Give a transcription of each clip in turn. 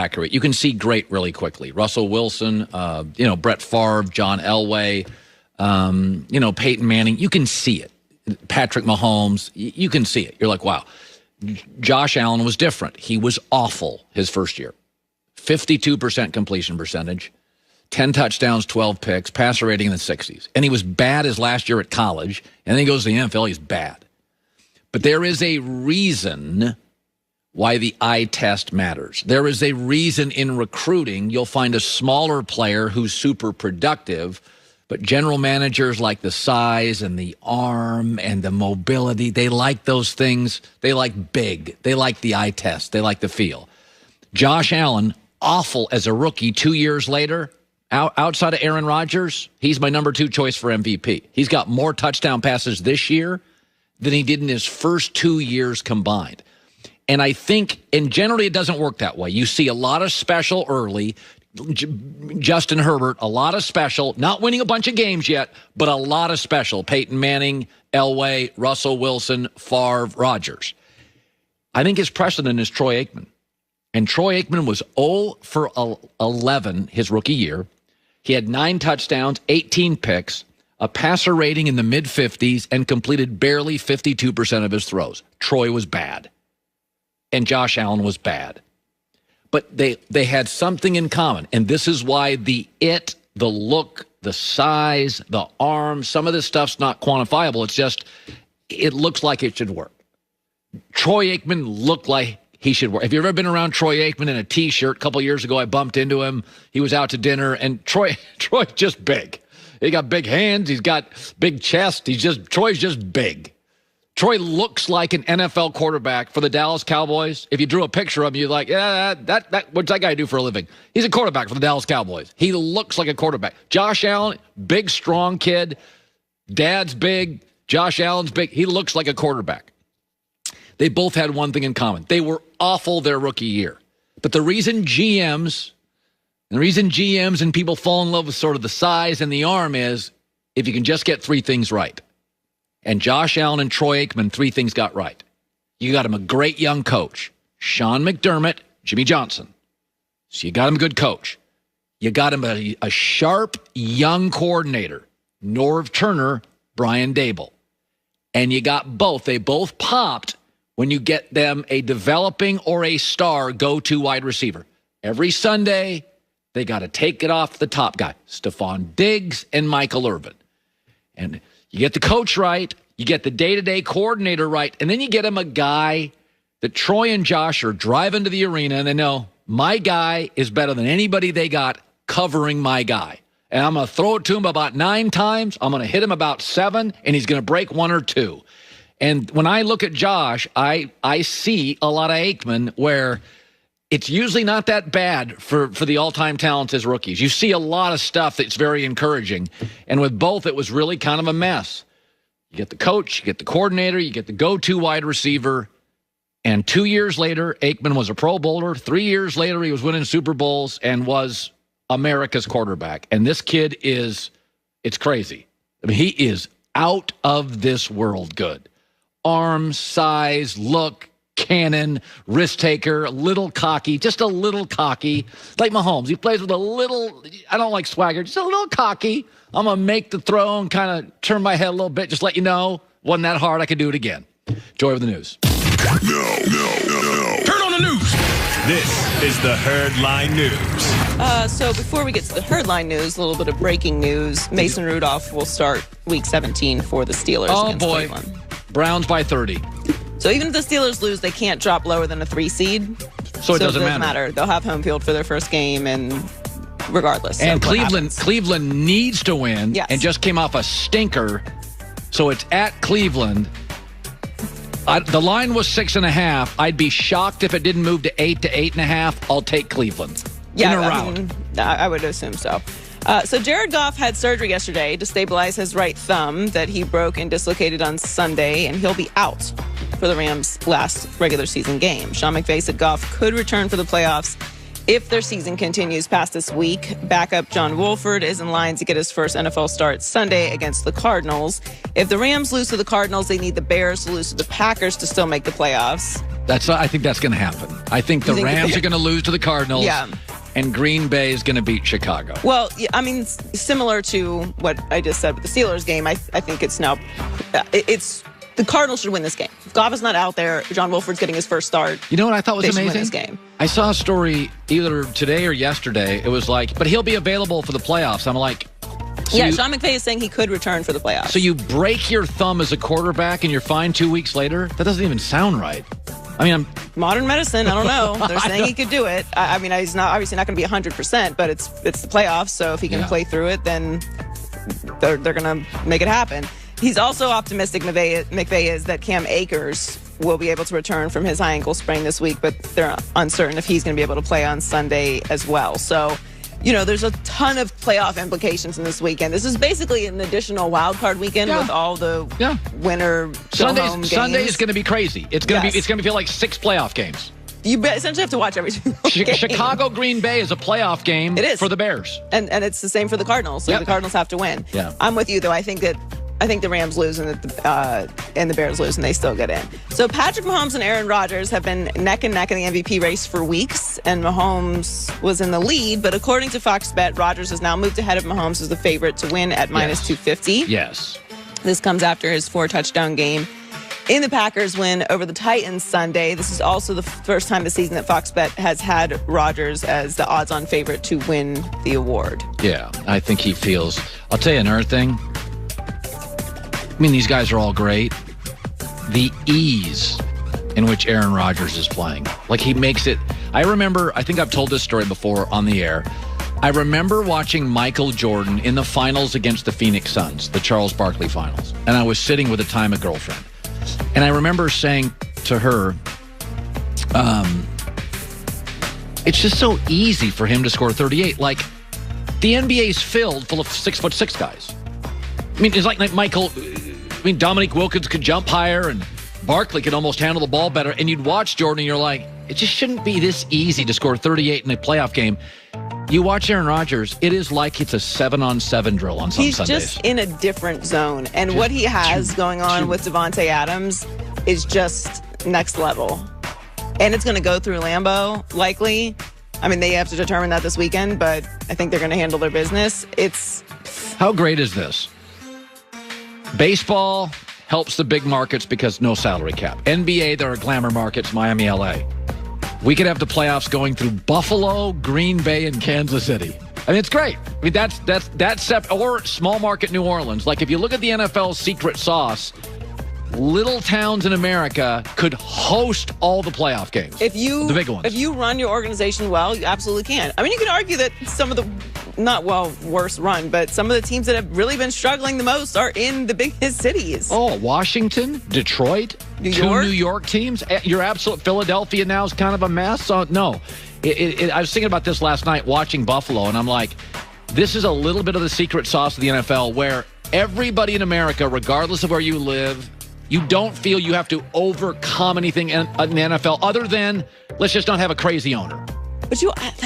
accurate. You can see great really quickly. Russell Wilson, Brett Favre, John Elway, Peyton Manning. You can see it. Patrick Mahomes, you can see it. You're like, wow. Josh Allen was different. He was awful his first year. 52% completion percentage, 10 touchdowns, 12 picks, passer rating in the 60s. And he was bad his last year at college, and then he goes to the NFL, he's bad. But there is a reason why the eye test matters. There is a reason in recruiting you'll find a smaller player who's super productive, but general managers like the size and the arm and the mobility. They like those things. They like big. They like the eye test. They like the feel. Josh Allen, awful as a rookie 2 years later, outside of Aaron Rodgers, he's my number 2 choice for MVP. He's got more touchdown passes this year than he did in his first 2 years combined. And I think, and generally it doesn't work that way. You see a lot of special early. Justin Herbert, a lot of special, not winning a bunch of games yet, but a lot of special. Peyton Manning, Elway, Russell Wilson, Favre, Rodgers. I think his precedent is Troy Aikman. And Troy Aikman was 0 for 11 his rookie year. He had 9 touchdowns, 18 picks, a passer rating in the mid-50s, and completed barely 52% of his throws. Troy was bad. And Josh Allen was bad. But they had something in common, and this is why the look, the size, the arm, some of this stuff's not quantifiable. It's just, it looks like it should work. Troy Aikman looked like he should work. Have you ever been around Troy Aikman in a T-shirt? A couple years ago, I bumped into him. He was out to dinner, and Troy's just big. He got big hands. He's got big chest. Troy's just big. Troy looks like an NFL quarterback for the Dallas Cowboys. If you drew a picture of him, you're like, yeah, what's that guy do for a living? He's a quarterback for the Dallas Cowboys. He looks like a quarterback. Josh Allen, big, strong kid. Dad's big. Josh Allen's big. He looks like a quarterback. They both had one thing in common. They were awful their rookie year. But the reason GMs and people fall in love with sort of the size and the arm is if you can just get 3 things right. And Josh Allen and Troy Aikman, 3 things got right. You got him a great young coach, Sean McDermott, Jimmy Johnson. So you got him a good coach. You got him a sharp young coordinator, Norv Turner, Brian Dable. And you got both. They both popped when you get them a developing or a star go-to wide receiver. Every Sunday, they got to take it off the top guy, Stephon Diggs and Michael Irvin. And you get the coach right, you get the day-to-day coordinator right, and then you get him a guy that Troy and Josh are driving to the arena, and they know, my guy is better than anybody they got covering my guy. And I'm going to throw it to him about 9 times, I'm going to hit him about 7, and he's going to break 1 or 2. And when I look at Josh, I see a lot of Aikman where it's usually not that bad for the all-time talents as rookies. You see a lot of stuff that's very encouraging. And with both, it was really kind of a mess. You get the coach, you get the coordinator, you get the go-to wide receiver. And 2 years later, Aikman was a Pro Bowler. 3 years later, he was winning Super Bowls and was America's quarterback. And this kid it's crazy. I mean, he is out of this world good. Arm, size, look, cannon, risk taker, a little cocky, just a little cocky. Like Mahomes, he plays with a little, I don't like swagger, just a little cocky. I'm going to make the throw and kind of turn my head a little bit, just let you know, wasn't that hard, I could do it again. Joy of the news. No. Turn on the news. This is the Herdline News. So before we get to the Herdline News, a little bit of breaking news. Mason Rudolph will start Week 17 for the Steelers against Cleveland. Browns by 30. So even if the Steelers lose, they can't drop lower than a 3 seed. So it doesn't matter. They'll have home field for their first game, and regardless. And Cleveland needs to win, yes, and just came off a stinker. So it's at Cleveland. The line was 6.5. I'd be shocked if it didn't move to 8 to 8.5. I'll take Cleveland. Yeah, in a round. I would assume so. So Jared Goff had surgery yesterday to stabilize his right thumb that he broke and dislocated on Sunday, and he'll be out for the Rams' last regular season game. Sean McVay said Goff could return for the playoffs if their season continues past this week. Backup John Wolford is in line to get his first NFL start Sunday against the Cardinals. If the Rams lose to the Cardinals, they need the Bears to lose to the Packers to still make the playoffs. I think that's going to happen. I think the Rams are going to lose to the Cardinals. Yeah. And Green Bay is going to beat Chicago. Well, I mean, similar to what I just said with the Steelers game, I think it's now, it's the Cardinals should win this game. If Goff is not out there, John Wolford's getting his first start. You know what I thought was they should amazing? Win this game. I saw a story either today or yesterday. It was like, but he'll be available for the playoffs. I'm like, Sean McVay is saying he could return for the playoffs. So you break your thumb as a quarterback and you're fine 2 weeks later? That doesn't even sound right. I mean, modern medicine, I don't know. They're saying he could do it. I mean, he's not obviously not going to be 100%, but it's the playoffs, so if he can play through it, then they're going to make it happen. He's also optimistic, McVay is, that Cam Akers will be able to return from his high ankle sprain this week, but they're uncertain if he's going to be able to play on Sunday as well. So, you know, there's a ton of playoff implications in this weekend. This is basically an additional wild card weekend with all the winner Sunday is going to be crazy. It's going to feel like 6 playoff games. You essentially have to watch every single game. Chicago Green Bay is a playoff game for the Bears. And it's the same for the Cardinals. So the Cardinals have to win. Yeah. I'm with you, though. I think the Rams lose and the Bears lose and they still get in. So Patrick Mahomes and Aaron Rodgers have been neck and neck in the MVP race for weeks, and Mahomes was in the lead. But according to Fox Bet, Rodgers has now moved ahead of Mahomes as the favorite to win at minus 250. Yes. This comes after his 4-touchdown game in the Packers win over the Titans Sunday. This is also the first time this season that Fox Bet has had Rodgers as the odds-on favorite to win the award. Yeah, I think he feels. I'll tell you another thing. I mean, these guys are all great. The ease in which Aaron Rodgers is playing. Like, he makes it. I think I've told this story before on the air. I remember watching Michael Jordan in the finals against the Phoenix Suns, the Charles Barkley finals. And I was sitting with a girlfriend. And I remember saying to her, it's just so easy for him to score 38. Like, the NBA's filled full of 6'6" guys. I mean, it's like Dominique Wilkins could jump higher and Barkley could almost handle the ball better. And you'd watch Jordan and you're like, it just shouldn't be this easy to score 38 in a playoff game. You watch Aaron Rodgers, it is like it's a 7-on-7 drill on some Sundays. He's just in a different zone. And what he has going on with Devontae Adams is just next level. And it's going to go through Lambeau, likely. I mean, they have to determine that this weekend, but I think they're going to handle their business. How great is this? Baseball helps the big markets because no salary cap. NBA, there are glamour markets, Miami, LA. We could have the playoffs going through Buffalo, Green Bay, and Kansas City. I mean, it's great. I mean, that's or small market New Orleans. Like, if you look at the NFL's secret sauce, little towns in America could host all the playoff games. The big ones. If you run your organization well, you absolutely can. I mean, you can argue that some of the worst run, but some of the teams that have really been struggling the most are in the biggest cities. Oh, Washington, Detroit, New two York? New York teams. You're absolute. Philadelphia now is kind of a mess. So no, I was thinking about this last night watching Buffalo, and I'm like, this is a little bit of the secret sauce of the NFL, where everybody in America, regardless of where you live, you don't feel you have to overcome anything in the NFL other than let's just not have a crazy owner. But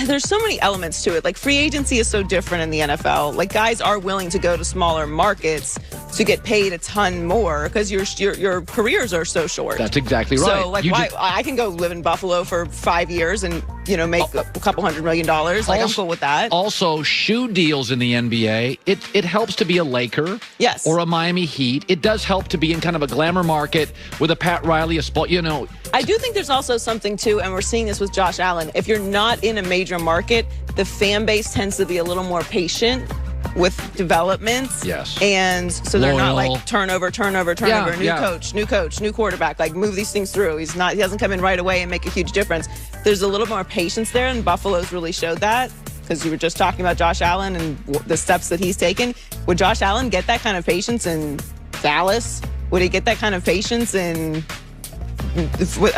there's so many elements to it. Like, free agency is so different in the NFL. Like, guys are willing to go to smaller markets to get paid a ton more because your careers are so short. That's exactly right. So, like, I can go live in Buffalo for 5 years and, make a couple $100 million. Like, I'm cool with that. Also, shoe deals in the NBA, it helps to be a Laker. Yes. Or a Miami Heat. It does help to be in kind of a glamour market with a Pat Riley, I do think there's also something, too, and we're seeing this with Josh Allen. If you're not in a major market, the fan base tends to be a little more patient with developments. Yes. And so they're not like turnover, Yeah, new coach, new quarterback, like move these things through. He doesn't come in right away and make a huge difference. There's a little more patience there, and Buffalo's really showed that, because you were just talking about Josh Allen and the steps that he's taken. Would Josh Allen get that kind of patience in Dallas? Would he get that kind of patience as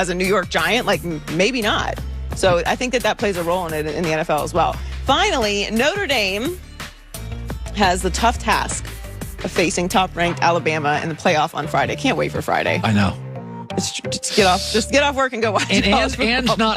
a New York Giant? Like, maybe not. So I think that plays a role in it in the NFL as well. Finally, Notre Dame has the tough task of facing top-ranked Alabama in the playoff on Friday. Can't wait for Friday. I know. Just get off work and go watch. And Anne's not